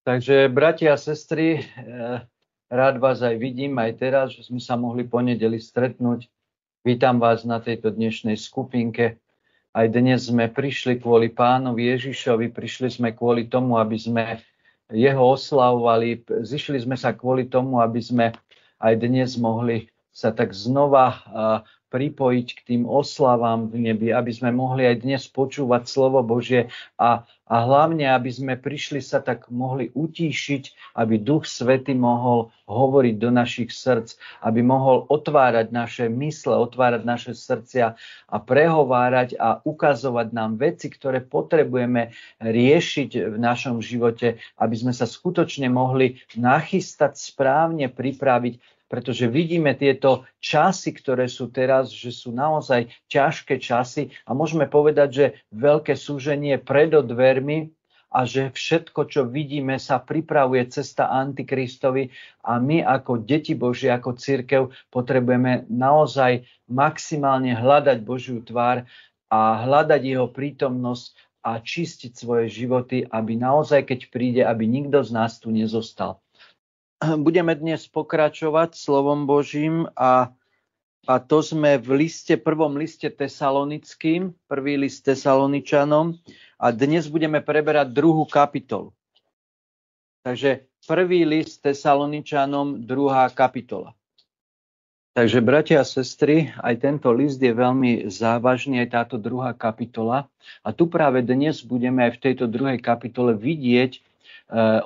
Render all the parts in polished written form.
Takže, bratia a sestry, rád vás aj vidím, aj teraz, že sme sa mohli ponedeli stretnúť. Vítam vás na tejto dnešnej skupinke. Aj dnes sme prišli kvôli Pánovi Ježišovi, prišli sme kvôli tomu, aby sme jeho oslavovali. Zišli sme sa kvôli tomu, aby sme aj dnes mohli sa tak znova pripojiť k tým oslavám v nebi, aby sme mohli aj dnes počúvať slovo Božie a hlavne, aby sme prišli sa tak mohli utíšiť, aby Duch Svätý mohol hovoriť do našich srdc, aby mohol otvárať naše mysle, otvárať naše srdcia a prehovárať a ukazovať nám veci, ktoré potrebujeme riešiť v našom živote, aby sme sa skutočne mohli nachystať, správne pripraviť, pretože vidíme tieto časy, ktoré sú teraz, že sú naozaj ťažké časy a môžeme povedať, že veľké súženie pred dvermi a že všetko, čo vidíme, sa pripravuje cesta Antikristovi a my ako deti Božie, ako cirkev potrebujeme naozaj maximálne hľadať Božiu tvár a hľadať jeho prítomnosť a čistiť svoje životy, aby naozaj, keď príde, aby nikto z nás tu nezostal. Budeme dnes pokračovať slovom Božím a to sme v prvom liste Tesalonickým, prvý list Tesaloničanom a dnes budeme preberať 2. kapitolu. Takže prvý list Tesaloničanom, 2. kapitola. Takže, bratia a sestry, aj tento list je veľmi závažný, aj táto 2. kapitola. A tu práve dnes budeme aj v tejto 2. kapitole vidieť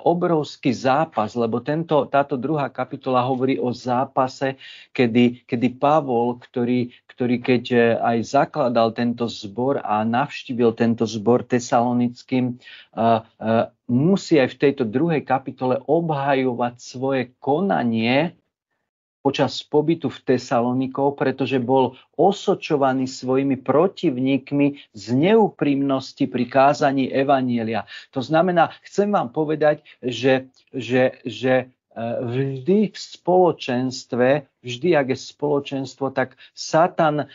obrovský zápas, lebo táto 2. kapitola hovorí o zápase, kedy Pavol, ktorý keď aj zakladal tento zbor a navštívil tento zbor tesalonickým, musí aj v tejto 2. kapitole obhajovať svoje konanie počas pobytu v Tesalonikov, pretože bol osočovaný svojimi protivníkmi z neúprimnosti pri kázaní evanjelia. To znamená, chcem vám povedať, že vždy v spoločenstve, ak je spoločenstvo, tak Satan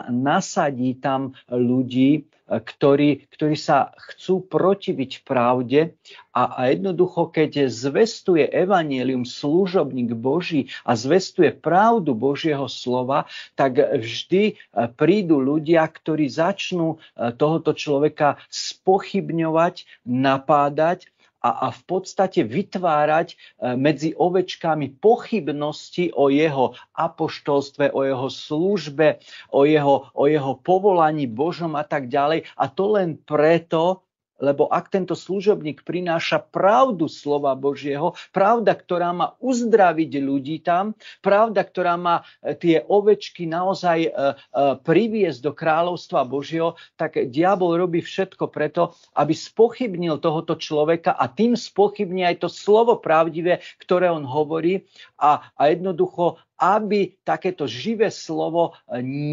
nasadí tam ľudí, ktorí sa chcú protiviť pravde a jednoducho, keď zvestuje evanjelium služobník Boží a zvestuje pravdu Božieho slova, tak vždy prídu ľudia, ktorí začnú tohoto človeka spochybňovať, napádať a v podstate vytvárať medzi ovečkami pochybnosti o jeho apoštolstve, o jeho službe, o jeho povolaní Božom a tak ďalej. A to len preto, lebo ak tento služobník prináša pravdu slova Božieho, pravda, ktorá má uzdraviť ľudí tam, pravda, ktorá má tie ovečky naozaj priviesť do kráľovstva Božieho, tak diabol robí všetko preto, aby spochybnil tohoto človeka a tým spochybní aj to slovo pravdivé, ktoré on hovorí a jednoducho aby takéto živé slovo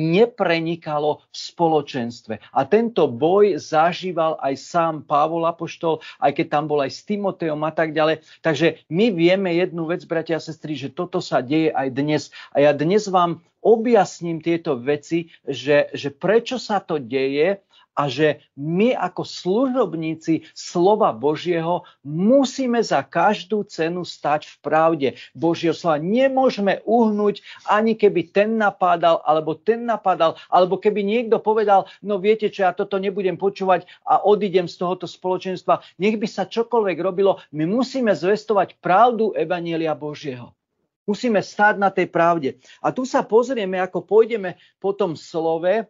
neprenikalo v spoločenstve. A tento boj zažíval aj sám Pavol apoštol, aj keď tam bol aj s Timoteom a tak ďalej. Takže my vieme jednu vec, bratia a sestry, že toto sa deje aj dnes. A ja dnes vám objasním tieto veci, že prečo sa to deje, a že my ako služobníci slova Božieho musíme za každú cenu stať v pravde Božieho slova. Nemôžeme uhnúť, ani keby ten napádal, alebo keby niekto povedal, no viete čo, ja toto nebudem počúvať a odídem z tohoto spoločenstva. Nech by sa čokoľvek robilo, my musíme zvestovať pravdu evanjelia Božieho. Musíme stáť na tej pravde. A tu sa pozrieme, ako pôjdeme po tom slove,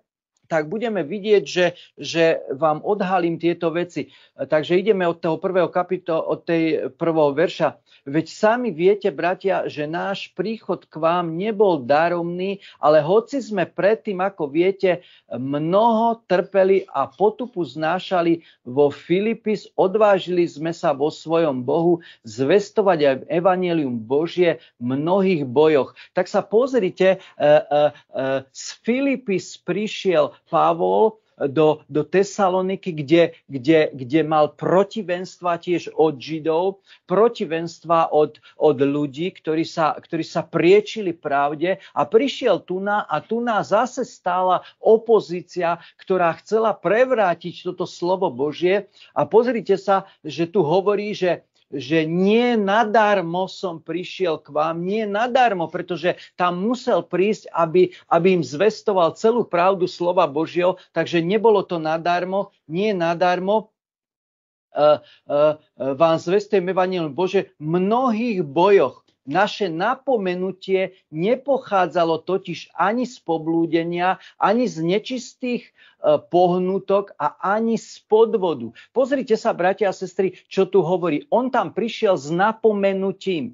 tak budeme vidieť, že vám odhalím tieto veci. Takže ideme od toho od tej prvého verša. Veď sami viete, bratia, že náš príchod k vám nebol daromný, ale hoci sme predtým, ako viete, mnoho trpeli a potupu znášali vo Filipis, odvážili sme sa vo svojom Bohu zvestovať aj evanjelium Božie v mnohých bojoch. Tak sa pozrite, z Filipis prišiel Pavol do Tesaloniky, kde mal protivenstva tiež od Židov, protivenstva od ľudí, ktorí sa priečili pravde a prišiel tu zase stála opozícia, ktorá chcela prevrátiť toto slovo Božie a pozrite sa, že tu hovorí, že že nie nadarmo som prišiel k vám, nie nadarmo, pretože tam musel prísť, aby im zvestoval celú pravdu slova Božieho, takže nebolo to nadarmo, nie nadarmo. Vám zvestujem evanjelium Bože v mnohých bojoch. Naše napomenutie nepochádzalo totiž ani z poblúdenia, ani z nečistých pohnutok a ani z podvodu. Pozrite sa, bratia a sestry, čo tu hovorí. On tam prišiel s napomenutím.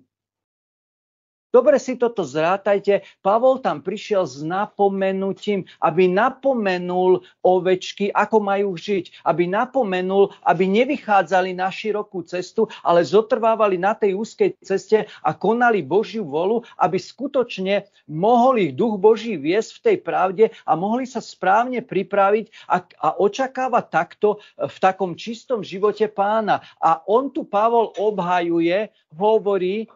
Dobre si toto zrátajte. Pavol tam prišiel s napomenutím, aby napomenul ovečky, ako majú žiť. Aby napomenul, aby nevychádzali na širokú cestu, ale zotrvávali na tej úzkej ceste a konali Božiu volu, aby skutočne mohol ich Duch Boží viesť v tej pravde a mohli sa správne pripraviť a očakávať takto v takom čistom živote Pána. A on tu Pavol obhajuje, hovorí,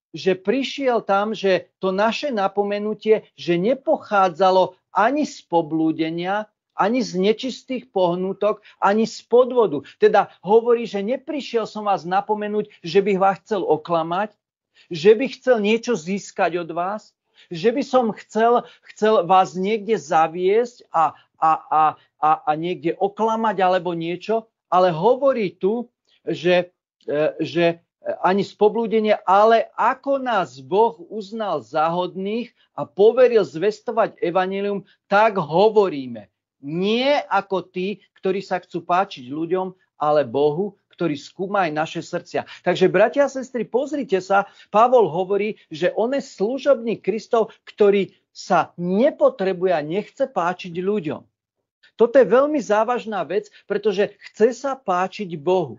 že prišiel tam, že to naše napomenutie, že nepochádzalo ani z poblúdenia, ani z nečistých pohnutok, ani z podvodu. Teda hovorí, že neprišiel som vás napomenúť, že bych vás chcel oklamať, že by chcel niečo získať od vás, že by som chcel vás niekde zaviesť a niekde oklamať alebo niečo, ale hovorí tu, že ani z poblúdenia, ale ako nás Boh uznal za hodných a poveril zvestovať evanjelium, tak hovoríme. Nie ako tí, ktorí sa chcú páčiť ľuďom, ale Bohu, ktorý skúma aj naše srdcia. Takže, bratia a sestry, pozrite sa, Pavol hovorí, že on je služobník Kristov, ktorý sa nepotrebuje a nechce páčiť ľuďom. Toto je veľmi závažná vec, pretože chce sa páčiť Bohu.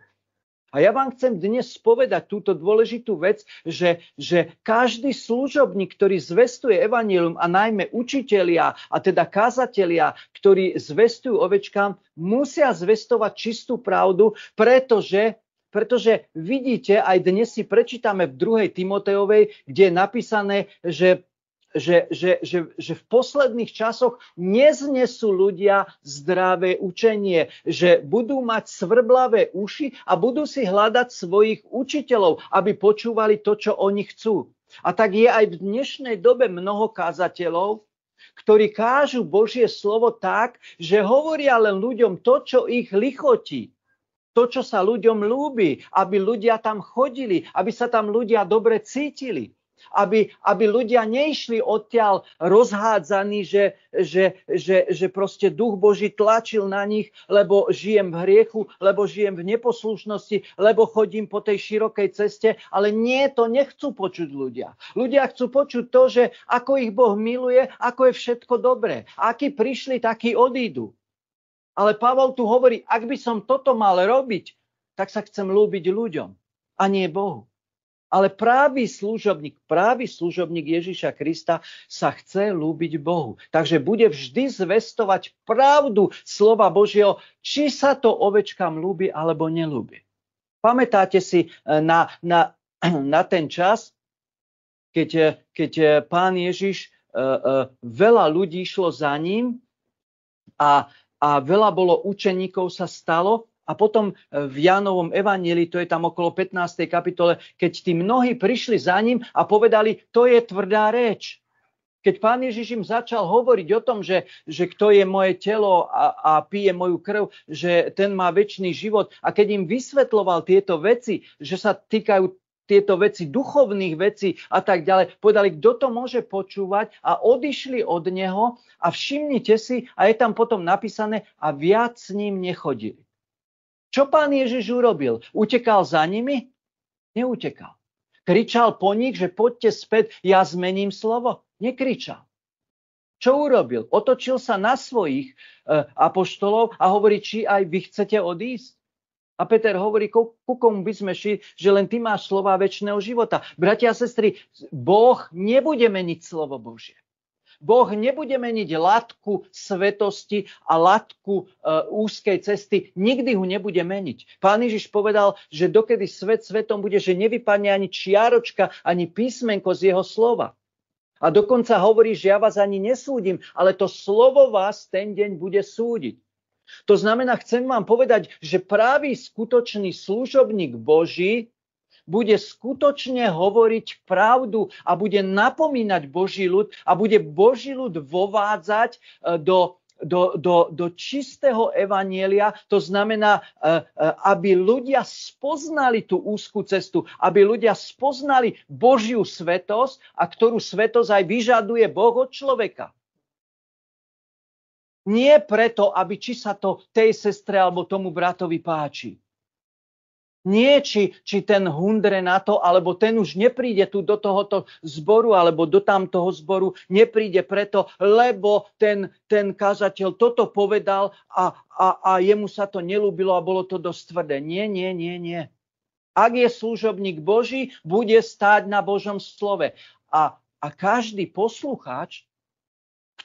A ja vám chcem dnes povedať túto dôležitú vec, že každý služobník, ktorý zvestuje evanjelium a najmä učitelia a teda kázatelia, ktorí zvestujú ovečkám, musia zvestovať čistú pravdu, pretože vidíte, aj dnes si prečítame v 2. Timotejovej, kde je napísané, že v posledných časoch neznesú ľudia zdravé učenie, že budú mať svrblavé uši a budú si hľadať svojich učiteľov, aby počúvali to, čo oni chcú. A tak je aj v dnešnej dobe mnoho kázateľov, ktorí kážu Božie slovo tak, že hovoria len ľuďom to, čo ich lichotí. To, čo sa ľuďom ľúbi, aby ľudia tam chodili, aby sa tam ľudia dobre cítili. Aby ľudia neišli odtiaľ rozhádzaní, že proste Duch Boží tlačil na nich, lebo žijem v hriechu, lebo žijem v neposlušnosti, lebo chodím po tej širokej ceste, ale nie, to nechcú počuť ľudia. Ľudia chcú počuť to, že ako ich Boh miluje, ako je všetko dobré. Akí prišli, takí odídu. Ale Pavol tu hovorí, ak by som toto mal robiť, tak sa chcem ľúbiť ľuďom a nie Bohu. Ale právý služobník Ježiša Krista sa chce ľúbiť Bohu. Takže bude vždy zvestovať pravdu slova Božieho, či sa to ovečkám ľúbi alebo neľúbi. Pamätáte si na ten čas, keď Pán Ježiš, veľa ľudí šlo za ním a veľa bolo učeníkov sa stalo. A potom v Jánovom evanjelii, to je tam okolo 15. kapitole, keď tí mnohí prišli za ním a povedali, to je tvrdá reč. Keď Pán Ježiš im začal hovoriť o tom, že kto je moje telo a pije moju krv, že ten má večný život. A keď im vysvetloval tieto veci, že sa týkajú tieto veci, duchovných vecí a tak ďalej, povedali, kto to môže počúvať a odišli od neho a všimnite si, a je tam potom napísané, a viac s ním nechodili. Čo Pán Ježiš urobil? Utekal za nimi? Neutekal. Kričal po nich, že poďte späť, ja zmením slovo? Nekričal. Čo urobil? Otočil sa na svojich apoštolov a hovorí, či aj vy chcete odísť? A Peter hovorí, ku komu by sme šli, že len ty máš slova večného života. Bratia a sestry, Boh nebude meniť slovo Božie. Boh nebude meniť latku svetosti a latku úzkej cesty. Nikdy ho nebude meniť. Pán Ježiš povedal, že dokedy svet svetom bude, že nevypadne ani čiaročka, ani písmenko z jeho slova. A dokonca hovorí, že ja vás ani nesúdim, ale to slovo vás ten deň bude súdiť. To znamená, chcem vám povedať, že právý skutočný služobník Boží bude skutočne hovoriť pravdu a bude napomínať Boží ľud a bude Boží ľud vovádzať do čistého evanjelia, to znamená, aby ľudia spoznali tú úzkú cestu, aby ľudia spoznali Božiu svetosť, a ktorú svetosť aj vyžaduje Boh od človeka. Nie preto, aby či sa to tej sestre alebo tomu bratovi páči. Nie, či ten hundre na to, alebo ten už nepríde tu do tohoto zboru, alebo do tamtoho zboru, nepríde preto, lebo ten kazateľ toto povedal a jemu sa to nelúbilo a bolo to dosť tvrdé. Nie. Ak je služobník Boží, bude stáť na Božom slove. A každý poslucháč,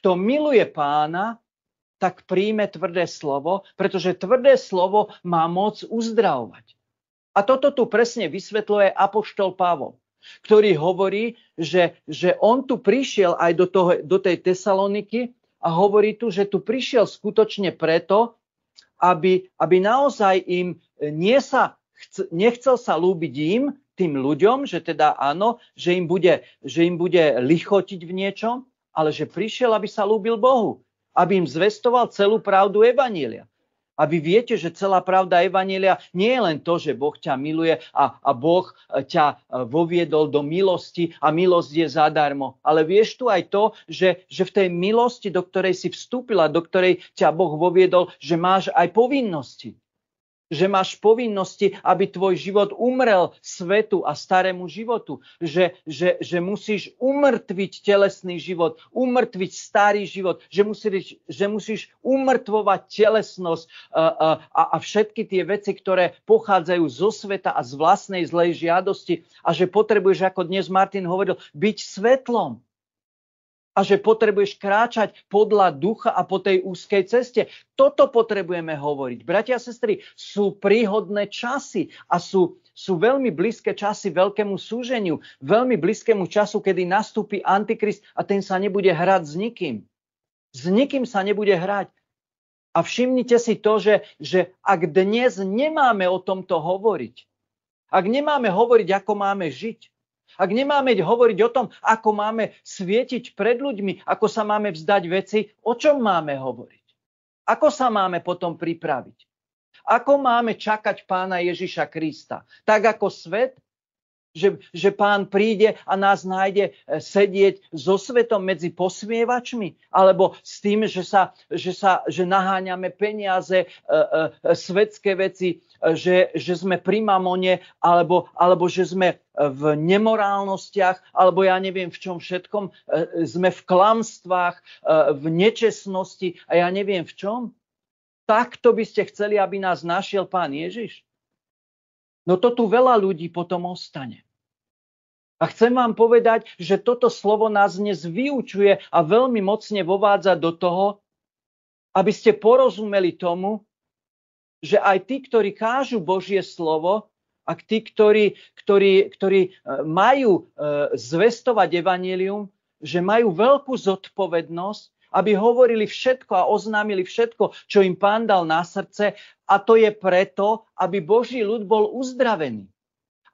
kto miluje Pána, tak príjme tvrdé slovo, pretože tvrdé slovo má moc uzdravovať. A toto tu presne vysvetľuje apoštol Pavol, ktorý hovorí, že on tu prišiel aj do tej Tesaloniky a hovorí tu, že tu prišiel skutočne preto, aby naozaj im nechcel sa ľúbiť im, tým ľuďom, že teda áno, že im bude lichotiť v niečom, ale že prišiel, aby sa ľúbil Bohu, aby im zvestoval celú pravdu evanjelia. A vy viete, že celá pravda evanjelia nie je len to, že Boh ťa miluje a Boh ťa voviedol do milosti a milosť je zadarmo. Ale vieš tu aj to, že v tej milosti, do ktorej si vstúpila, do ktorej ťa Boh voviedol, že máš aj povinnosti. Že máš povinnosti, aby tvoj život umrel svetu a starému životu. Že musíš umrtviť telesný život, umrtviť starý život, že musíš umrtvovať telesnosť a všetky tie veci, ktoré pochádzajú zo sveta a z vlastnej zlej žiadosti a že potrebuješ, ako dnes Martin hovoril, byť svetlom. A že potrebuješ kráčať podľa ducha a po tej úzkej ceste. Toto potrebujeme hovoriť. Bratia a sestry, sú príhodné časy a sú veľmi blízke časy veľkému súženiu, veľmi blízkému času, kedy nastúpi Antikrist a ten sa nebude hrať s nikým. S nikým sa nebude hrať. A všimnite si to, že ak dnes nemáme o tomto hovoriť, ak nemáme hovoriť, ako máme žiť, ak nemáme hovoriť o tom, ako máme svietiť pred ľuďmi, ako sa máme vzdať veci, o čom máme hovoriť? Ako sa máme potom pripraviť? Ako máme čakať Pána Ježiša Krista? Tak ako svet? Že Pán príde a nás nájde sedieť so svetom medzi posmievačmi? Alebo s tým, že naháňame peniaze, svetské veci, že sme pri mamone, alebo že sme v nemorálnostiach, alebo ja neviem v čom všetkom, sme v klamstvách, v nečestnosti a ja neviem v čom? Takto by ste chceli, aby nás našiel Pán Ježiš? No to tu veľa ľudí potom ostane. A chcem vám povedať, že toto slovo nás dnes vyučuje a veľmi mocne vovádza do toho, aby ste porozumeli tomu, že aj tí, ktorí kážu Božie slovo, a tí, ktorí majú zvestovať evanjelium, že majú veľkú zodpovednosť, aby hovorili všetko a oznámili všetko, čo im Pán dal na srdce, a to je preto, aby Boží ľud bol uzdravený.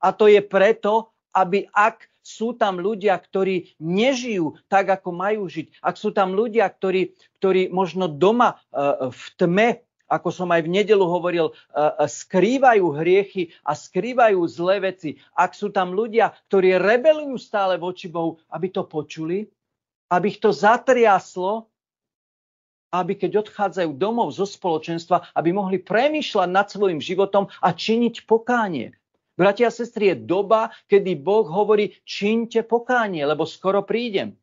A to je preto, aby ak sú tam ľudia, ktorí nežijú tak, ako majú žiť, ak sú tam ľudia, ktorí možno doma v tme, ako som aj v nedeľu hovoril, skrývajú hriechy a skrývajú zlé veci, ak sú tam ľudia, ktorí rebelujú stále voči Bohu, aby to počuli, aby ich to zatriaslo, aby keď odchádzajú domov zo spoločenstva, aby mohli premýšľať nad svojim životom a činiť pokánie. Bratia a sestry, je doba, kedy Boh hovorí, čiňte pokánie, lebo skoro prídem.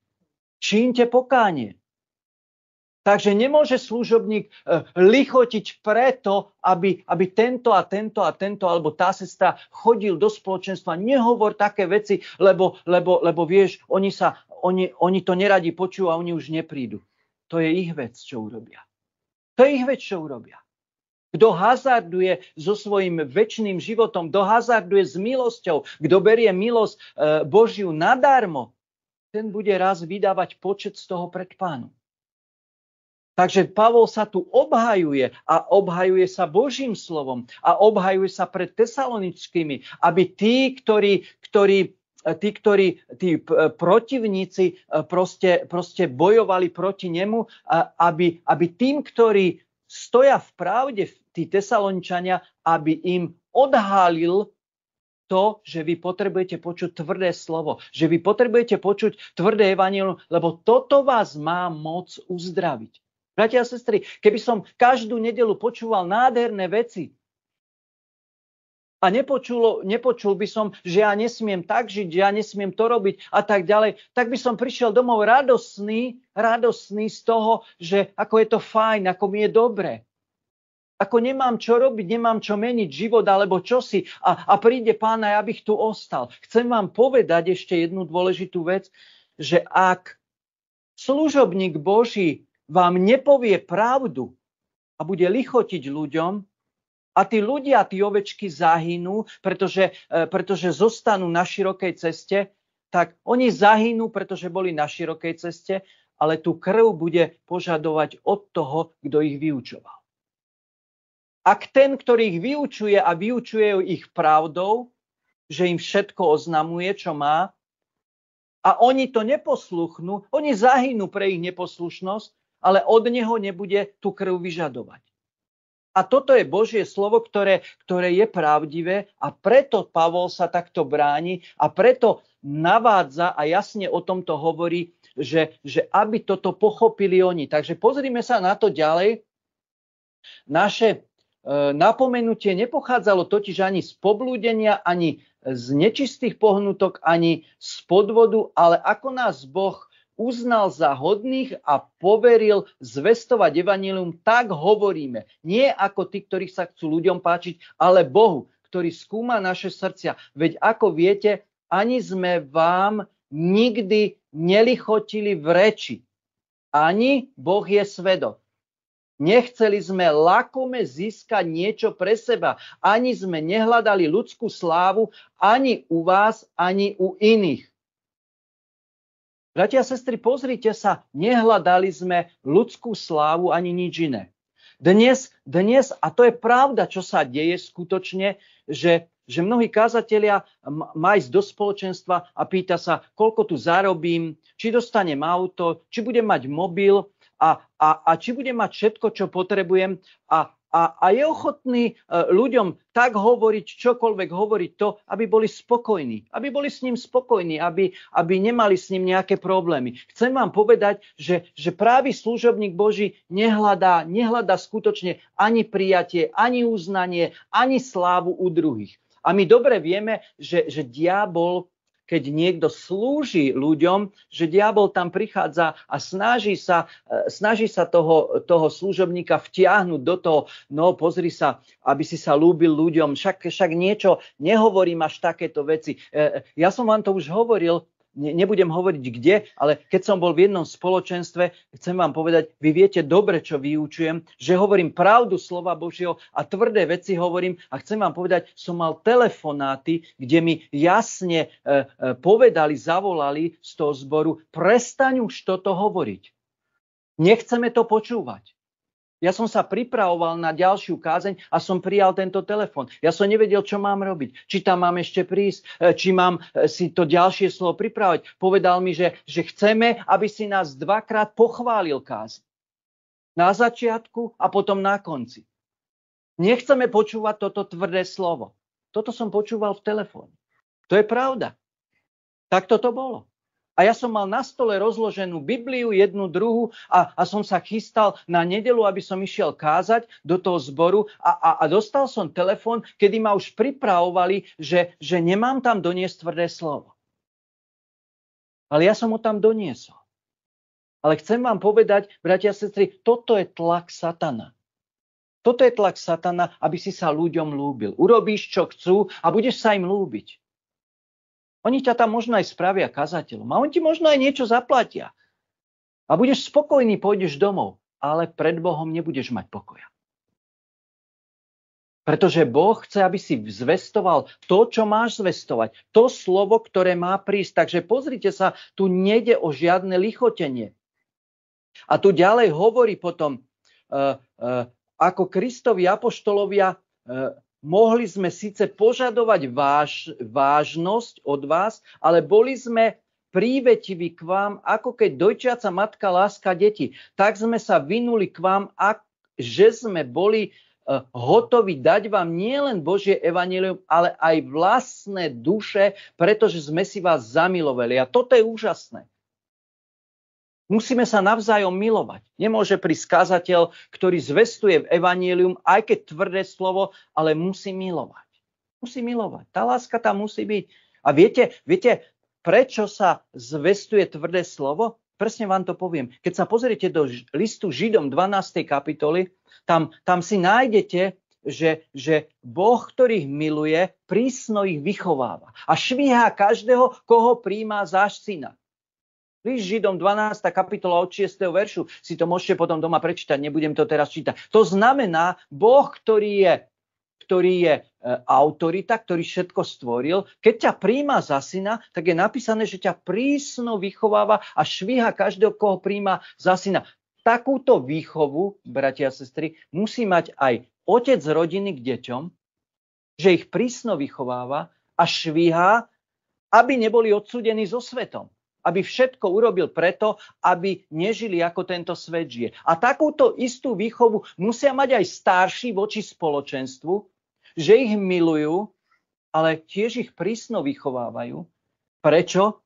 Čiňte pokánie. Takže nemôže služobník lichotiť preto, aby tento a tento a tento, alebo tá sestra chodil do spoločenstva. Nehovor také veci, lebo vieš, oni to neradi počujú a oni už neprídu. To je ich vec, čo urobia. Kto hazarduje so svojím večným životom, kto hazarduje s milosťou, kto berie milosť Božiu nadarmo, ten bude raz vydávať počet z toho pred Pánom. Takže Pavol sa tu obhajuje a obhajuje sa Božím slovom a obhajuje sa pred Tesalonickými, aby tí protivníci proste bojovali proti nemu, aby tým, ktorí stoja v pravde, tí Tesaloničania, aby im odhalil to, že vy potrebujete počuť tvrdé slovo, že vy potrebujete počuť tvrdé evanjelium, lebo toto vás má moc uzdraviť. Bratia a sestry, keby som každú nedeľu počúval nádherné veci a nepočul by som, že ja nesmiem tak žiť, že ja nesmiem to robiť a tak ďalej, tak by som prišiel domov radosný z toho, že ako je to fajn, ako mi je dobre. Ako nemám čo robiť, nemám čo meniť život alebo čosi a príde Pán a ja bych tu ostal. Chcem vám povedať ešte jednu dôležitú vec, že ak služobník Boží vám nepovie pravdu a bude lichotiť ľuďom a tí ľudia, tí ovečky zahynú, pretože zostanú na širokej ceste, tak oni zahynú, pretože boli na širokej ceste, ale tú krv bude požadovať od toho, kto ich vyučoval. Ak ten, ktorý ich vyučuje a vyučuje ich pravdou, že im všetko oznamuje, čo má, a oni to neposluchnú, oni zahynú pre ich neposlušnosť, ale od neho nebude tú krv vyžadovať. A toto je Božie slovo, ktoré je pravdivé a preto Pavol sa takto bráni a preto navádza a jasne o tomto hovorí, že aby toto pochopili oni. Takže pozrime sa na to ďalej. Naše napomenutie nepochádzalo totiž ani z poblúdenia, ani z nečistých pohnutok, ani z podvodu, ale ako nás Boh uznal za hodných a poveril zvestovať evanjelium, tak hovoríme. Nie ako tí, ktorí sa chcú ľuďom páčiť, ale Bohu, ktorý skúma naše srdcia. Veď ako viete, ani sme vám nikdy nelichotili v reči. Ani Boh je svedok. Nechceli sme lakome získať niečo pre seba. Ani sme nehľadali ľudskú slávu, ani u vás, ani u iných. Bratia a sestry, pozrite sa, nehľadali sme ľudskú slávu ani nič iné. Dnes, a to je pravda, čo sa deje skutočne, že mnohí kázatelia má ísť do spoločenstva a pýta sa, koľko tu zarobím, či dostanem auto, či budem mať mobil, a či bude mať všetko, čo potrebujem a je ochotný ľuďom tak hovoriť, čokoľvek hovoriť to, aby boli spokojní. Aby boli s ním spokojní, aby nemali s ním nejaké problémy. Chcem vám povedať, že právý služobník Boží nehľadá skutočne ani prijatie, ani uznanie, ani slávu u druhých. A my dobre vieme, že diabol, keď niekto slúži ľuďom, že diabol tam prichádza a snaží sa toho služobníka vtiahnuť do toho, no pozri sa, aby si sa ľúbil ľuďom, však niečo, nehovorím až takéto veci. Ja som vám to už hovoril, nebudem hovoriť kde, ale keď som bol v jednom spoločenstve, chcem vám povedať, vy viete dobre, čo vyučujem, že hovorím pravdu slova Božieho a tvrdé veci hovorím a chcem vám povedať, som mal telefonáty, kde mi jasne zavolali z toho zboru, prestaň už toto hovoriť. Nechceme to počúvať. Ja som sa pripravoval na ďalšiu kázeň a som prijal tento telefon. Ja som nevedel, čo mám robiť. Či tam mám ešte prísť, či mám si to ďalšie slovo pripravať. Povedal mi, že chceme, aby si nás dvakrát pochválil kázeň. Na začiatku a potom na konci. Nechceme počúvať toto tvrdé slovo. Toto som počúval v telefóne. To je pravda. Tak toto bolo. A ja som mal na stole rozloženú Bibliu, jednu, druhú a som sa chystal na nedeľu, aby som išiel kázať do toho zboru a dostal som telefon, kedy ma už pripravovali, že nemám tam doniesť tvrdé slovo. Ale ja som ho tam doniesol. Ale chcem vám povedať, bratia a sestry, toto je tlak satana. Toto je tlak satana, aby si sa ľuďom ľúbil. Urobíš, čo chcú a budeš sa im ľúbiť. Oni ťa tam možno aj spravia kazateľom a oni ti možno aj niečo zaplatia. A budeš spokojný, pôjdeš domov, ale pred Bohom nebudeš mať pokoja. Pretože Boh chce, aby si zvestoval to, čo máš zvestovať. To slovo, ktoré má prísť. Takže pozrite sa, tu nejde o žiadne lichotenie. A tu ďalej hovorí potom, ako Kristovi apoštolovia, mohli sme síce požadovať vážnosť od vás, ale boli sme prívetiví k vám, ako keď dojčiaca matka láska deti. Tak sme sa vinuli k vám, že sme boli hotoví dať vám nielen Božie evanjelium, ale aj vlastné duše, pretože sme si vás zamilovali. A toto je úžasné. Musíme sa navzájom milovať. Nemôže prísť kazateľ, ktorý zvestuje evanjelium, aj keď tvrdé slovo, ale musí milovať. Musí milovať. Tá láska tam musí byť. A viete, prečo sa zvestuje tvrdé slovo? Presne vám to poviem. Keď sa pozriete do listu Židom 12. kapitoly, tam si nájdete, že Boh, ktorých miluje, prísno ich vychováva. A švíha každého, koho prijíma za syna. List Židom 12. kapitola od 6. veršu. Si to môžete potom doma prečítať, nebudem to teraz čítať. To znamená, Boh, ktorý je autorita, ktorý všetko stvoril, keď ťa prijíma za syna, tak je napísané, že ťa prísno vychováva a švíha každého, koho prijíma za syna. Takúto výchovu, bratia a sestry, musí mať aj otec rodiny k deťom, že ich prísno vychováva a švíha, aby neboli odsúdení so svetom. Aby všetko urobil preto, aby nežili ako tento svet žije. A takúto istú výchovu musia mať aj starší voči spoločenstvu, že ich milujú, ale tiež ich prísno vychovávajú. Prečo?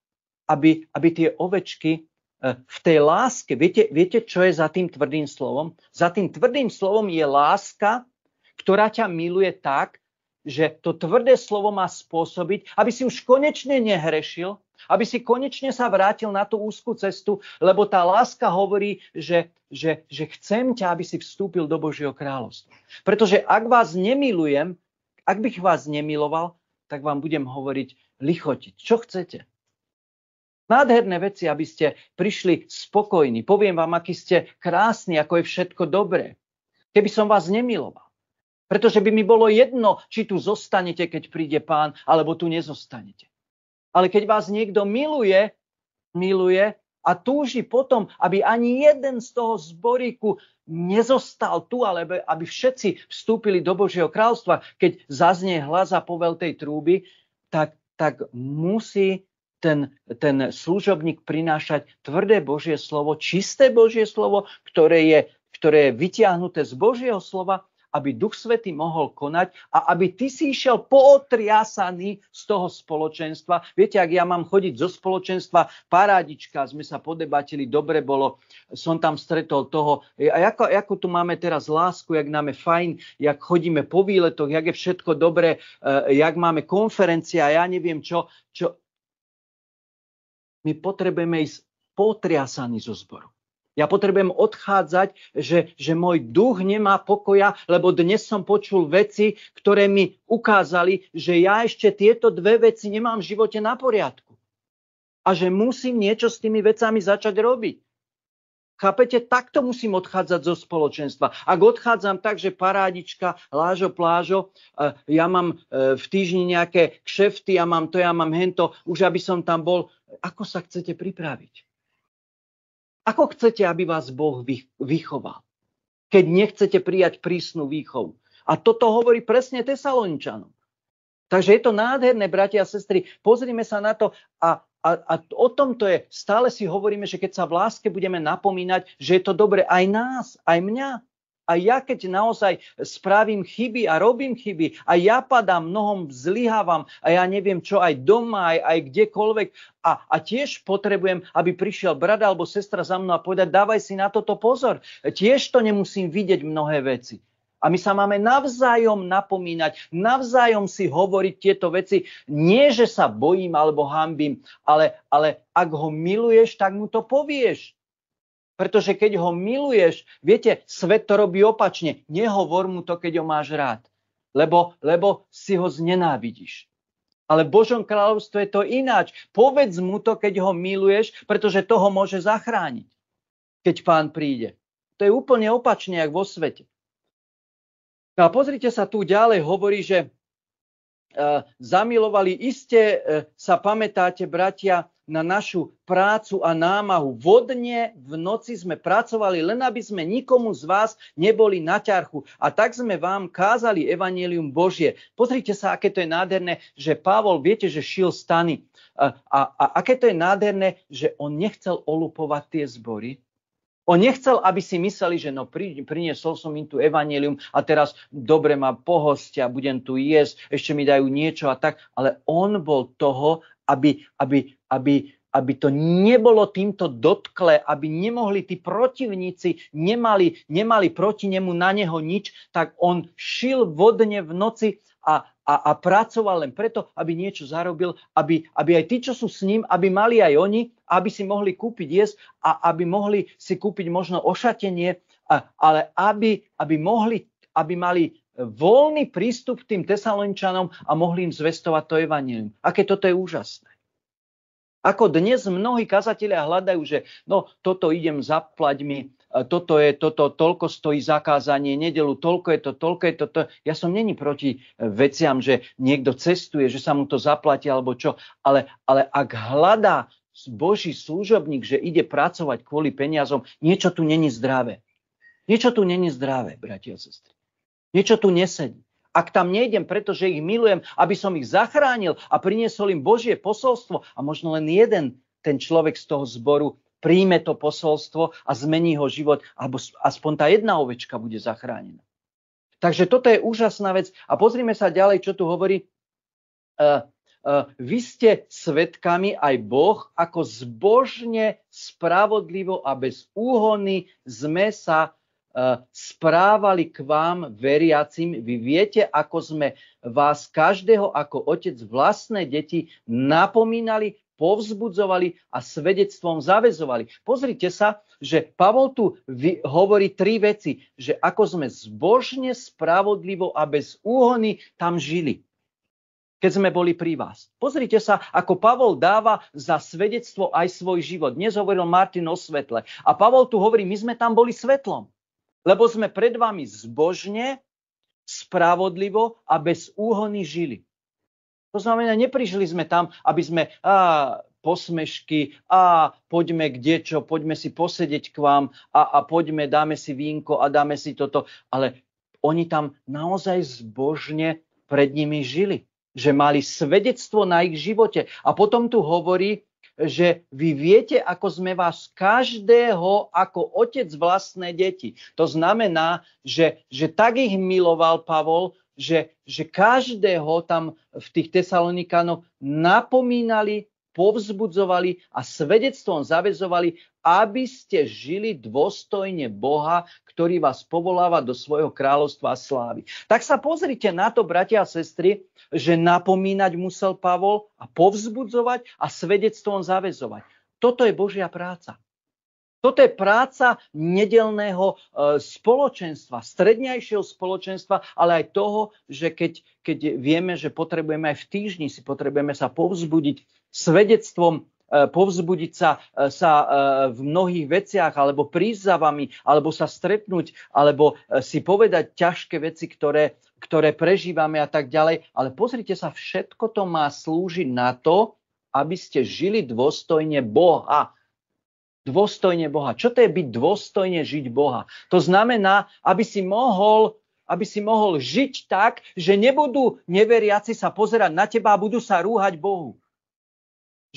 Aby tie ovečky v tej láske, viete, čo je za tým tvrdým slovom? Za tým tvrdým slovom je láska, ktorá ťa miluje tak, že to tvrdé slovo má spôsobiť, aby si už konečne nehrešil, aby si konečne sa vrátil na tú úzkú cestu, lebo tá láska hovorí, že chcem ťa, aby si vstúpil do Božieho kráľovstva. Pretože ak vás nemilujem, ak bych vás nemiloval, tak vám budem hovoriť lichotiť. Čo chcete? Nádherné veci, aby ste prišli spokojní. Poviem vám, aký ste krásni, ako je všetko dobré. Keby som vás nemiloval. Pretože by mi bolo jedno, či tu zostanete, keď príde Pán, alebo tu nezostanete. Ale keď vás niekto miluje a túži potom, aby ani jeden z toho zboríku nezostal tu, alebo aby všetci vstúpili do Božieho kráľstva, keď zaznie hlas a povel tej trúby, tak musí ten služobník prinášať tvrdé Božie slovo, čisté Božie slovo, ktoré je vytiahnuté z Božieho slova, aby Duch Svätý mohol konať a aby ty si išiel pootriasaný z toho spoločenstva. Viete, ak ja mám chodiť zo spoločenstva, parádička, sme sa podebatili, dobre bolo, som tam stretol toho. A ako tu máme teraz lásku, jak nám je fajn, jak chodíme po výletoch, jak je všetko dobré, jak máme konferencia, ja neviem čo. My potrebujeme ísť potriasaní zo zboru. Ja potrebujem odchádzať, že môj duch nemá pokoja, lebo dnes som počul veci, ktoré mi ukázali, že ja ešte tieto dve veci nemám v živote na poriadku. A že musím niečo s tými vecami začať robiť. Chápete? Takto musím odchádzať zo spoločenstva. Ak odchádzam tak, že parádička, lážo, plážo, ja mám v týždni nejaké kšefty, ja mám to, ja mám hento, už aby som tam bol. Ako sa chcete pripraviť? Ako chcete, aby vás Boh vychoval, keď nechcete prijať prísnu výchovu? A toto hovorí presne Tesaloničanom. Takže je to nádherné, bratia a sestry. Pozrime sa na to a o tom to je. Stále si hovoríme, že keď sa v láske budeme napomínať, že je to dobre aj nás, aj mňa. A ja keď naozaj spravím chyby a robím chyby a ja padám, mnohom zlyhávam a ja neviem čo, aj doma, aj kdekoľvek a tiež potrebujem, aby prišiel brat alebo sestra za mnou a povedať, dávaj si na toto pozor. Tiež to nemusím vidieť mnohé veci. A my sa máme navzájom napomínať, navzájom si hovoriť tieto veci. Nie, že sa bojím alebo hanbím, ale ak ho miluješ, tak mu to povieš. Pretože keď ho miluješ, viete, svet to robí opačne. Nehovor mu to, keď ho máš rád. Lebo si ho znenávidíš. Ale v Božom kráľovstve je to ináč. Povedz mu to, keď ho miluješ, pretože to ho môže zachrániť. Keď Pán príde. To je úplne opačne, jak vo svete. No a pozrite sa tu ďalej, hovorí, že zamilovali iste, sa pamätáte, bratia, na našu prácu a námahu. Vodne v noci sme pracovali, len aby sme nikomu z vás neboli na ťarchu. A tak sme vám kázali evanjelium Božie. Pozrite sa, aké to je nádherné, že Pavol, viete, že šil stany. A aké to je nádherné, že on nechcel olupovať tie zbory. On nechcel, aby si mysleli, že priniesol som im tu evanjelium a teraz dobre ma pohostia, budem tu jesť, ešte mi dajú niečo a tak. Ale on bol toho, aby to nebolo týmto dotkle, aby nemohli tí protivníci, nemali proti nemu na neho nič, tak on šil vodne v noci a pracoval len preto, aby niečo zarobil, aby aj tí, čo sú s ním, aby mali aj oni, aby si mohli kúpiť jesť a aby mohli si kúpiť možno ošatenie, ale aby mali voľný prístup k tým Tesaloničanom a mohli im zvestovať to evanjelium. Aké toto je úžasné. Ako dnes mnohí kazatelia hľadajú, že no toto idem zaplať mi, toto toľko stojí zakázanie, nedelu, toľko je to. Ja som není proti veciam, že niekto cestuje, že sa mu to zaplatí alebo čo, ale ak hľadá Boží služobník, že ide pracovať kvôli peniazom, niečo tu není zdravé. Niečo tu není zdravé, bratia a sestry. Niečo tu nesedí. Ak tam nejdem, pretože ich milujem, aby som ich zachránil a priniesol im Božie posolstvo a možno len jeden ten človek z toho zboru príjme to posolstvo a zmení ho život, alebo aspoň tá jedna ovečka bude zachránená. Takže toto je úžasná vec. A pozrime sa ďalej, čo tu hovorí. Vy ste svedkami aj Boh, ako zbožne, spravodlivo a bez úhony sme sa správali k vám veriacim. Vy viete, ako sme vás každého ako otec vlastné deti napomínali, povzbudzovali a svedectvom zaväzovali. Pozrite sa, že Pavol tu hovorí tri veci, že ako sme zbožne, spravodlivo a bez úhony tam žili, keď sme boli pri vás. Pozrite sa, ako Pavol dáva za svedectvo aj svoj život. Dnes hovoril Martin o svetle. A Pavol tu hovorí, my sme tam boli svetlom, lebo sme pred vami zbožne, spravodlivo a bez úhony žili. To znamená, neprišli sme tam, aby sme posmešky, poďme kdečo, poďme si posedieť k vám a poďme, dáme si vínko a dáme si toto. Ale oni tam naozaj zbožne pred nimi žili, že mali svedectvo na ich živote. A potom tu hovorí, že vy viete, ako sme vás každého ako otec vlastné deti. To znamená, že tak ich miloval Pavol, že každého tam v tých Tesalonikanoch napomínali, povzbudzovali a svedectvom zaväzovali, aby ste žili dôstojne Boha, ktorý vás povoláva do svojho kráľovstva a slávy. Tak sa pozrite na to, bratia a sestry, že napomínať musel Pavol a povzbudzovať a svedectvom zaväzovať. Toto je Božia práca. Toto je práca nedeľného spoločenstva, strednejšieho spoločenstva, ale aj toho, že keď vieme, že potrebujeme aj v týždni, si potrebujeme sa povzbudiť svedectvom, povzbudiť sa v mnohých veciach, alebo prísť za vami, alebo sa stretnúť, alebo si povedať ťažké veci, ktoré prežívame a tak ďalej. Ale pozrite sa, všetko to má slúžiť na to, aby ste žili dôstojne Boha. Dôstojne Boha. Čo to je byť dôstojne žiť Boha? To znamená, aby si mohol žiť tak, že nebudú neveriaci sa pozerať na teba a budú sa rúhať Bohu.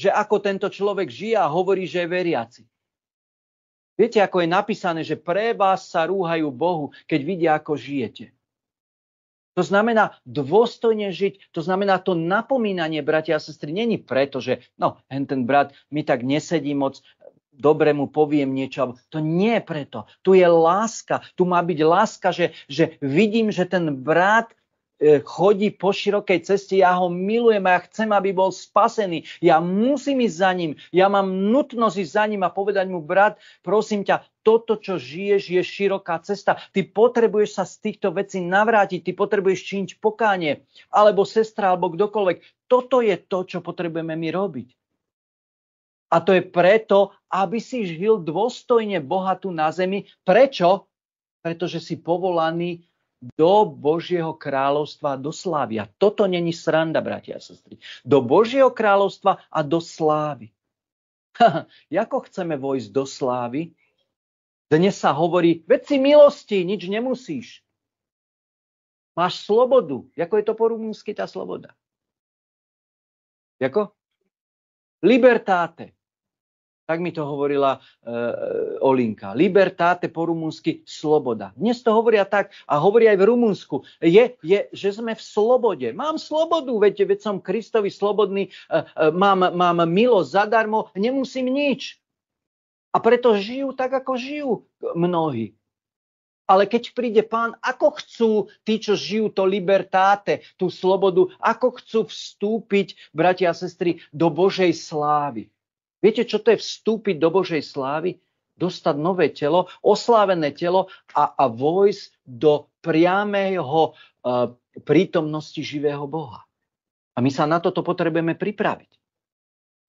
Že ako tento človek žije a hovorí, že je veriaci. Viete, ako je napísané, že pre vás sa rúhajú Bohu, keď vidia, ako žijete. To znamená dôstojne žiť, to znamená to napomínanie, bratia a sestry, není preto, že ten brat mi tak nesedí moc, dobre mu poviem niečo. To nie je preto. Tu je láska. Tu má byť láska, že vidím, že ten brat chodí po širokej ceste, ja ho milujem a ja chcem, aby bol spasený. Ja musím ísť za ním. Ja mám nutnosť ísť za ním a povedať mu, brat, prosím ťa, toto, čo žiješ, je široká cesta. Ty potrebuješ sa z týchto vecí navrátiť, ty potrebuješ činiť pokánie, alebo sestra, alebo kdokoľvek. Toto je to, čo potrebujeme my robiť. A to je preto, aby si žil dôstojne Boha tu na zemi. Prečo? Pretože si povolaný do Božieho kráľovstva a do slávy. A toto není sranda, bratia a sestry. Do Božieho kráľovstva a do slávy. Ako chceme vojsť do slávy? Dnes sa hovorí, veď si milosti, nič nemusíš. Máš slobodu. Ako je to po rumúnsky tá sloboda? Ako? Libertáte. Tak mi to hovorila Olinka. Libertáte po rumúnsky sloboda. Dnes to hovoria tak a hovoria aj v Rumunsku. Že sme v slobode. Mám slobodu, veď som Kristovi slobodný, mám milosť zadarmo, nemusím nič. A preto žijú tak, ako žijú mnohí. Ale keď príde Pán, ako chcú tí, čo žijú to libertáte, tú slobodu, ako chcú vstúpiť, bratia a sestry, do Božej slávy. Viete, čo to je vstúpiť do Božej slávy? Dostať nové telo, oslávené telo a vojsť do priamého prítomnosti živého Boha. A my sa na toto potrebujeme pripraviť.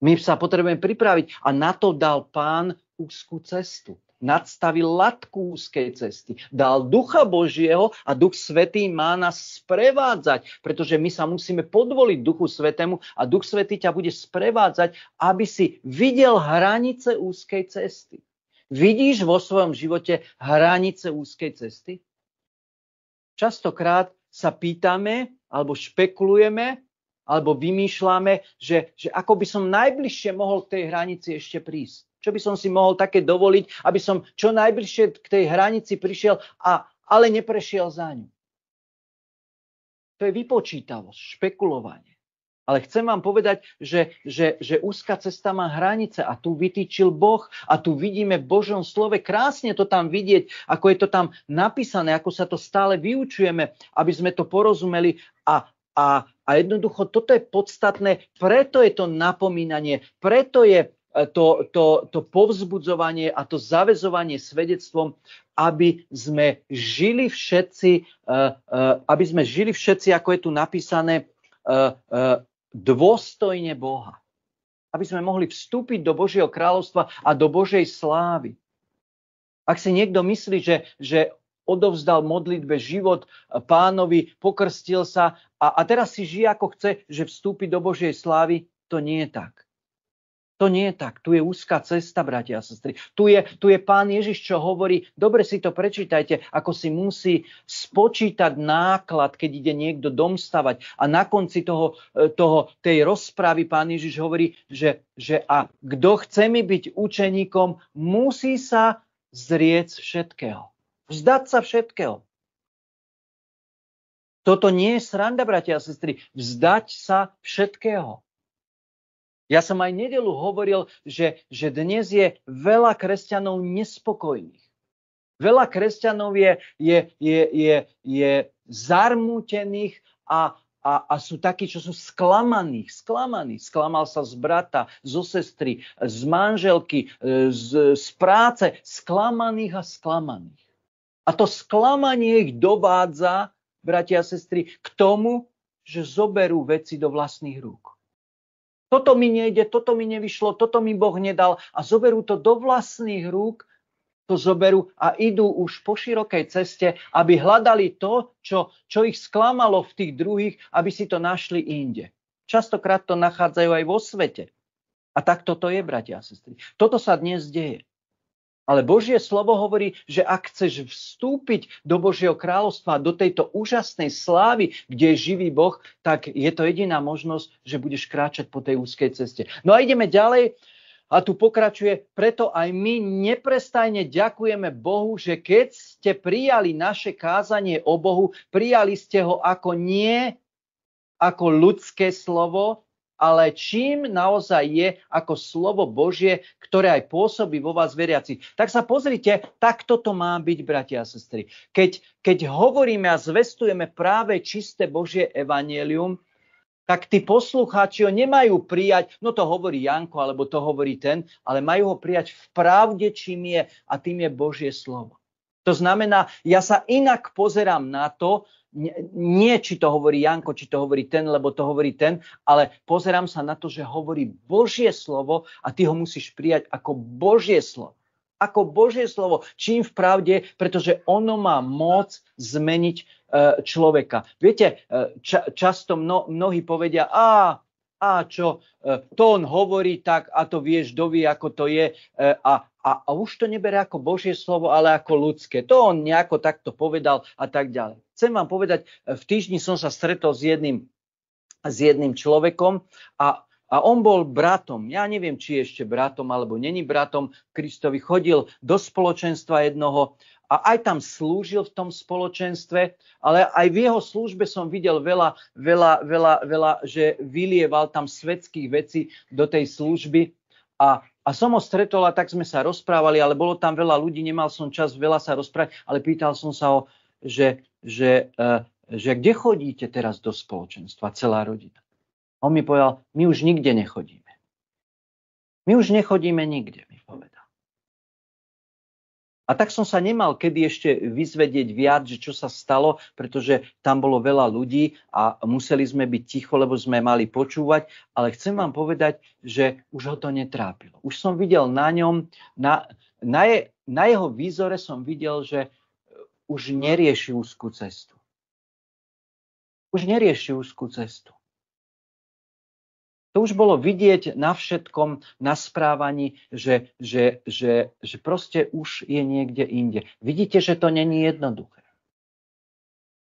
My sa potrebujeme pripraviť a na to dal Pán úzkú cestu. Nadstavil latku úzkej cesty. Dal Ducha Božieho a Duch Svätý má nás sprevádzať, pretože my sa musíme podvoliť Duchu Svätému a Duch Svätý ťa bude sprevádzať, aby si videl hranice úzkej cesty. Vidíš vo svojom živote hranice úzkej cesty? Častokrát sa pýtame, alebo špekulujeme, alebo vymýšľame, že ako by som najbližšie mohol k tej hranici ešte prísť. Čo by som si mohol také dovoliť, aby som čo najbližšie k tej hranici prišiel, ale neprešiel za ňu. To je vypočítavosť, špekulovanie. Ale chcem vám povedať, že úzka cesta má hranice a tu vytýčil Boh a tu vidíme v Božom slove krásne to tam vidieť, ako je to tam napísané, ako sa to stále vyučujeme, aby sme to porozumeli a jednoducho toto je podstatné, preto je to napomínanie, preto je to povzbudzovanie a to zaväzovanie svedectvom, aby sme žili všetci, ako je tu napísané, dôstojne Boha. Aby sme mohli vstúpiť do Božieho kráľovstva a do Božej slávy. Ak si niekto myslí, že odovzdal modlitbe život Pánovi, pokrstil sa a teraz si žije ako chce, že vstúpi do Božej slávy, to nie je tak. To nie je tak. Tu je úzka cesta, bratia a sestry. Tu je Pán Ježiš, čo hovorí, dobre si to prečítajte, ako si musí spočítať náklad, keď ide niekto dom stavať. A na konci tej rozpravy Pán Ježiš hovorí, že a kto chce mi byť učeníkom, musí sa zrieť všetkého. Vzdať sa všetkého. Toto nie je sranda, bratia a sestry. Vzdať sa všetkého. Ja som aj nedeľu hovoril, že dnes je veľa kresťanov nespokojných. Veľa kresťanov je zarmútených a sú takí, čo sú sklamaní. Sklamal sa z brata, zo sestry, z manželky, z práce. Sklamaných. A to sklamanie ich dovádza, bratia a sestry, k tomu, že zoberú veci do vlastných rúk. Toto mi nejde, toto mi nevyšlo, toto mi Boh nedal a zoberú to do vlastných rúk, to zoberú a idú už po širokej ceste, aby hľadali to, čo ich sklamalo v tých druhých, aby si to našli inde. Častokrát to nachádzajú aj vo svete. A tak toto je, bratia a sestry. Toto sa dnes deje. Ale Božie slovo hovorí, že ak chceš vstúpiť do Božieho kráľovstva, do tejto úžasnej slávy, kde je živý Boh, tak je to jediná možnosť, že budeš kráčať po tej úzkej ceste. No a ideme ďalej a tu pokračuje, preto aj my neprestajne ďakujeme Bohu, že keď ste prijali naše kázanie o Bohu, prijali ste ho nie ako ľudské slovo, ale čím naozaj je ako slovo Božie, ktoré aj pôsobí vo vás veriaci. Tak sa pozrite, tak toto má byť, bratia a sestry. Keď hovoríme a zvestujeme práve čisté Božie evanjelium, tak tí poslucháči ho nemajú prijať, no to hovorí Janko, alebo to hovorí ten, ale majú ho prijať v pravde, čím je, a tým je Božie slovo. To znamená, ja sa inak pozerám na to, nie či to hovorí Janko, či to hovorí ten, lebo to hovorí ten, ale pozerám sa na to, že hovorí Božie slovo a ty ho musíš prijať ako Božie slovo. Ako Božie slovo. Čím v pravde, pretože ono má moc zmeniť človeka. Viete, často mnohí povedia, a čo, to on hovorí tak a to vieš, dovie, ako to je a už to nebere ako Božie slovo, ale ako ľudské. To on nejako takto povedal a tak ďalej. Chcem vám povedať, v týždni som sa stretol s jedným človekom a on bol bratom. Ja neviem, či je ešte bratom alebo není bratom Kristovi. Chodil do spoločenstva jednoho a aj tam slúžil v tom spoločenstve, ale aj v jeho službe som videl veľa, že vylieval tam svetských vecí do tej služby a som ho stretol a tak sme sa rozprávali, ale bolo tam veľa ľudí, nemal som čas veľa sa rozprávať, ale pýtal som sa ho, že kde chodíte teraz do spoločenstva, celá rodina? On mi povedal, my už nikde nechodíme. My už nechodíme nikde, mi povedal. A tak som sa nemal kedy ešte vyzvedieť viac, že čo sa stalo, pretože tam bolo veľa ľudí a museli sme byť ticho, lebo sme mali počúvať. Ale chcem vám povedať, že už ho to netrápilo. Už som videl na ňom, na jeho výzore som videl, že už nerieši úzkú cestu. Už nerieši úzkú cestu. To už bolo vidieť na všetkom, na správaní, že proste už je niekde inde. Vidíte, že to není jednoduché.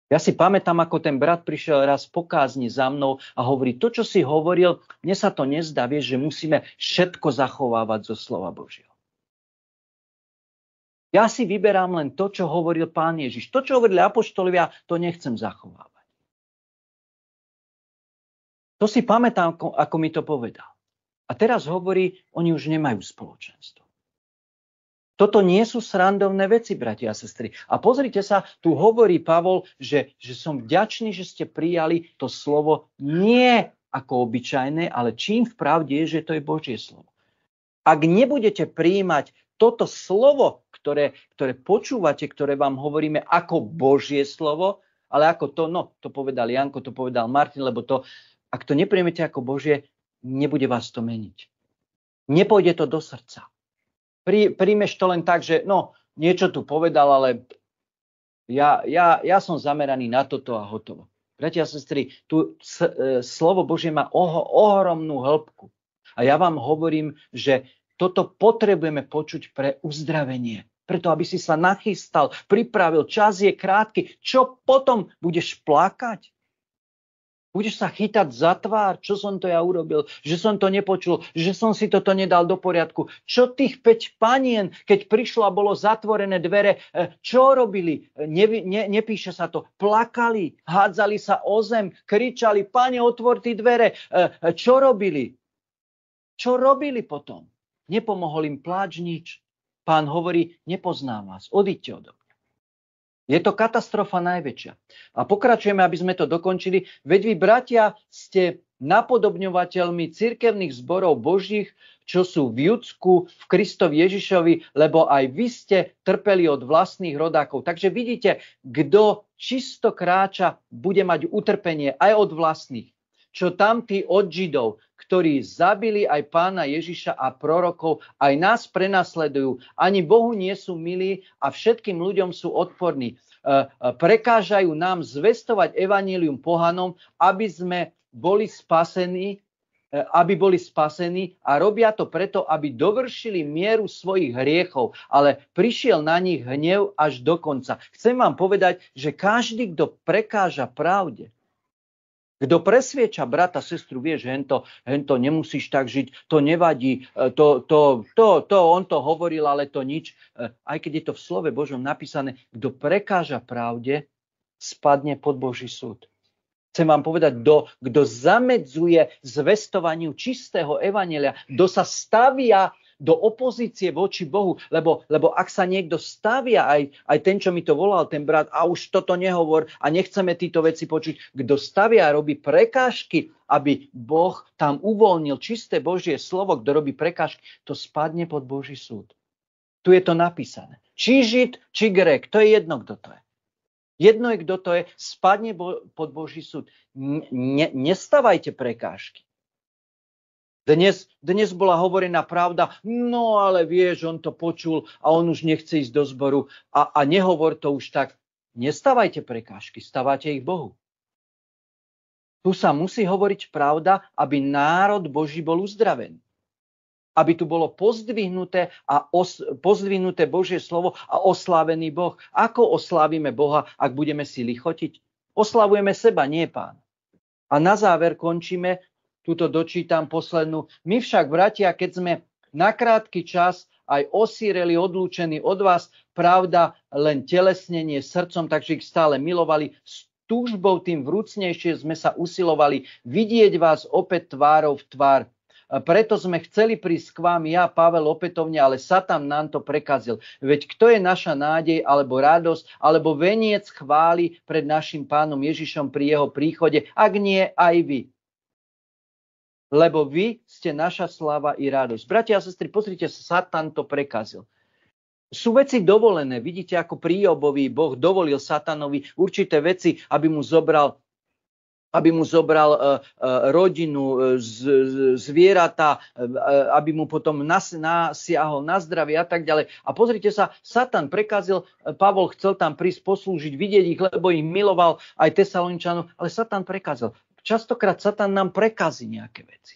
Ja si pamätám, ako ten brat prišiel raz po kázni za mnou a hovorí, to, čo si hovoril, mne sa to nezdá, vieš, že musíme všetko zachovávať zo slova Božieho. Ja si vyberám len to, čo hovoril Pán Ježiš. To, čo hovorili apoštolovia, to nechcem zachovávať. To si pamätám, ako mi to povedal. A teraz hovorí, oni už nemajú spoločenstvo. Toto nie sú srandovné veci, bratia a sestry. A pozrite sa, tu hovorí Pavol, že som vďačný, že ste prijali to slovo nie ako obyčajné, ale čím v pravde je, že to je Božie slovo. Ak nebudete prijímať toto slovo, ktoré počúvate, ktoré vám hovoríme ako Božie slovo, ale ako to povedal Janko, to povedal Martin, lebo ak to nepríjmete ako Božie, nebude vás to meniť. Nepôjde to do srdca. Príjmeš to len tak, že niečo tu povedal, ale ja som zameraný na toto a hotovo. Bratia a sestry, tu slovo Božie má ohromnú hĺbku. A ja vám hovorím, že toto potrebujeme počuť pre uzdravenie. Preto, aby si sa nachystal, pripravil, čas je krátky. Čo potom? Budeš plakať? Budeš sa chytať za tvár, čo som to ja urobil, že som to nepočul, že som si toto nedal do poriadku. Čo tých 5 panien, keď prišlo a bolo zatvorené dvere, čo robili? Nepíše sa to. Plakali, hádzali sa o zem, kričali, Pane, otvor ty dvere. Čo robili? Čo robili potom? Nepomohol im pláč nič. Pán hovorí, nepoznám vás, odíďte odo mňa. Je to katastrofa najväčšia. A pokračujeme, aby sme to dokončili. Veď vy, bratia, ste napodobňovateľmi cirkevných zborov Božích, čo sú v Judsku, v Kristovi Ježišovi, lebo aj vy ste trpeli od vlastných rodákov. Takže vidíte, kto čisto kráča, bude mať utrpenie aj od vlastných. Čo tam tí od Židov, ktorí zabili aj Pána Ježiša a prorokov, aj nás prenasledujú. Ani Bohu nie sú milí a všetkým ľuďom sú odporní. Prekážajú nám zvestovať evanjelium pohanom, aby boli spasení a robia to preto, aby dovršili mieru svojich hriechov, ale prišiel na nich hnev až do konca. Chcem vám povedať, že každý, kto prekáža pravde, kto presvieča brata, sestru, vieš, hento nemusíš tak žiť, to nevadí, on to hovoril, ale to nič. Aj keď je to v slove Božom napísané, kto prekáža pravde, spadne pod Boží súd. Chcem vám povedať, kto zamedzuje zvestovaniu čistého evanjelia, kto sa stavia do opozície voči Bohu, lebo ak sa niekto stavia, aj ten, čo mi to volal, ten brat, a už toto nehovor a nechceme títo veci počuť, kto stavia a robí prekážky, aby Boh tam uvoľnil čisté Božie slovo, kto robí prekážky, to spadne pod Boží súd. Tu je to napísané. Či Žid, či Grék, to je jedno, kto to je. Jedno je, kto to je, spadne pod Boží súd. Nestavajte prekážky. Dnes bola hovorená pravda, no ale vieš, on to počul a on už nechce ísť do zboru a nehovor to už tak. Nestávajte prekážky, stávate ich Bohu. Tu sa musí hovoriť pravda, aby národ Boží bol uzdravený. Aby tu bolo pozdvihnuté Božie slovo a oslávený Boh. Ako oslávime Boha, ak budeme si lichotiť? Oslavujeme seba, nie Pána. A na záver končíme, tuto dočítam poslednú. My však, bratia, keď sme na krátky čas aj osíreli, odlúčení od vás, pravda, len telesnenie srdcom, takže ich stále milovali, s túžbou tým vrúcnejšie sme sa usilovali vidieť vás opäť tvárou v tvár. Preto sme chceli prísť k vám, ja, Pavel, opätovne, ale Satan nám to prekazil. Veď kto je naša nádej, alebo radosť, alebo veniec chvály pred našim Pánom Ježišom pri jeho príchode, ak nie aj vy? Lebo vy ste naša sláva i radosť. Bratia a sestry, pozrite sa, Satan to prekazil. Sú veci dovolené. Vidíte, ako pri Jobovi Boh dovolil Satanovi určité veci, aby mu zobral rodinu, zvieratá, aby mu potom nasiahol na zdravie a tak ďalej. A pozrite sa, Satan prekazil, Pavol chcel tam prísť poslúžiť, vidieť ich, lebo ich miloval aj Tesaloničanov, ale Satan prekazil. Častokrát Satan nám prekazí nejaké veci.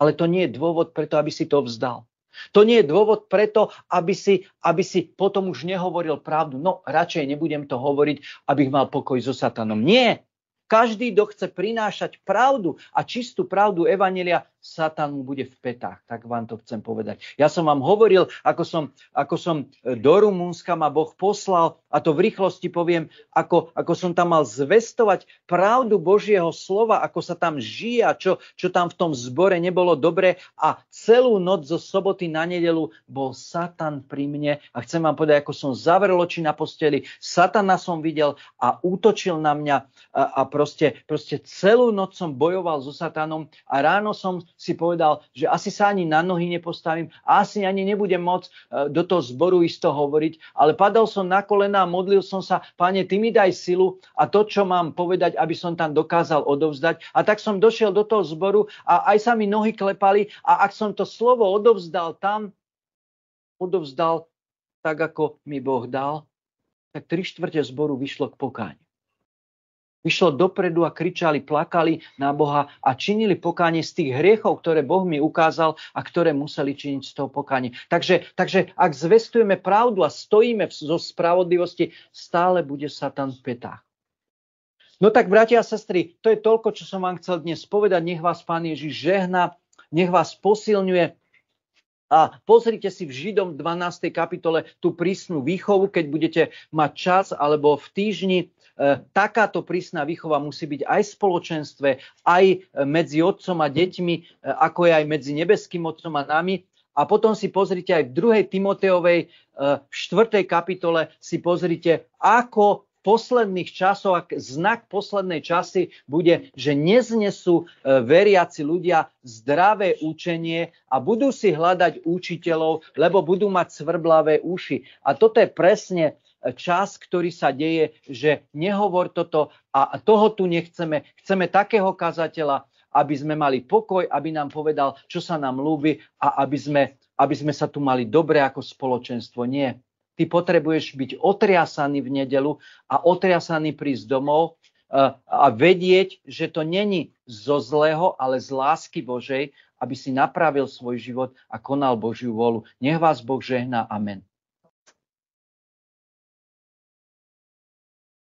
Ale to nie je dôvod preto, aby si to vzdal. To nie je dôvod preto, aby si potom už nehovoril pravdu. No, radšej nebudem to hovoriť, abych mal pokoj so Satanom. Nie. Každý, kto chce prinášať pravdu a čistú pravdu evanjelia, Satan mu bude v petách. Tak vám to chcem povedať. Ja som vám hovoril, ako som do Rumunska ma Boh poslal, a to v rýchlosti poviem, ako som tam mal zvestovať pravdu Božieho slova, ako sa tam žije a čo tam v tom zbore nebolo dobre. A celú noc zo soboty na nedeľu bol Satan pri mne. A chcem vám povedať, ako som zavrel oči na posteli, Satana som videl a útočil na mňa a proste celú noc som bojoval so Satanom a ráno som si povedal, že asi sa ani na nohy nepostavím a asi ani nebudem môcť do toho zboru isto hovoriť, ale padol som na kolená a modlil som sa, Pane, Ty mi daj silu a to, čo mám povedať, aby som tam dokázal odovzdať. A tak som došiel do toho zboru a aj sa mi nohy klepali a ak som to slovo odovzdal tak, ako mi Boh dal, tak 3/4 zboru vyšlo k pokániu. Vyšlo dopredu a kričali, plakali na Boha a činili pokánie z tých hriechov, ktoré Boh mi ukázal a ktoré museli činiť z toho pokánie. Takže ak zvestujeme pravdu a stojíme zo spravodlivosti, stále bude Satan v petách. No tak, bratia a sestry, to je toľko, čo som vám chcel dnes povedať. Nech vás Pán Ježiš žehná, nech vás posilňuje. A pozrite si v Židom 12. kapitole tú prísnu výchovu, keď budete mať čas alebo v týždni. Takáto prísna výchova musí byť aj v spoločenstve, aj medzi otcom a deťmi, ako je aj medzi nebeským otcom a nami. A potom si pozrite aj v 2. Timoteovej v 4. kapitole si pozrite, ako v posledných časoch, znak poslednej časy bude, že neznesú veriaci ľudia zdravé učenie a budú si hľadať učiteľov, lebo budú mať svrblavé uši. A toto je presne čas, ktorý sa deje, že nehovor toto a toho tu nechceme. Chceme takého kazateľa, aby sme mali pokoj, aby nám povedal, čo sa nám ľúbi a aby sme sa tu mali dobre ako spoločenstvo. Nie. Ty potrebuješ byť otriasaný v nedeľu a otriasaný prísť domov a vedieť, že to není zo zlého, ale z lásky Božej, aby si napravil svoj život a konal Božiu vôľu. Nech vás Boh žehná. Amen.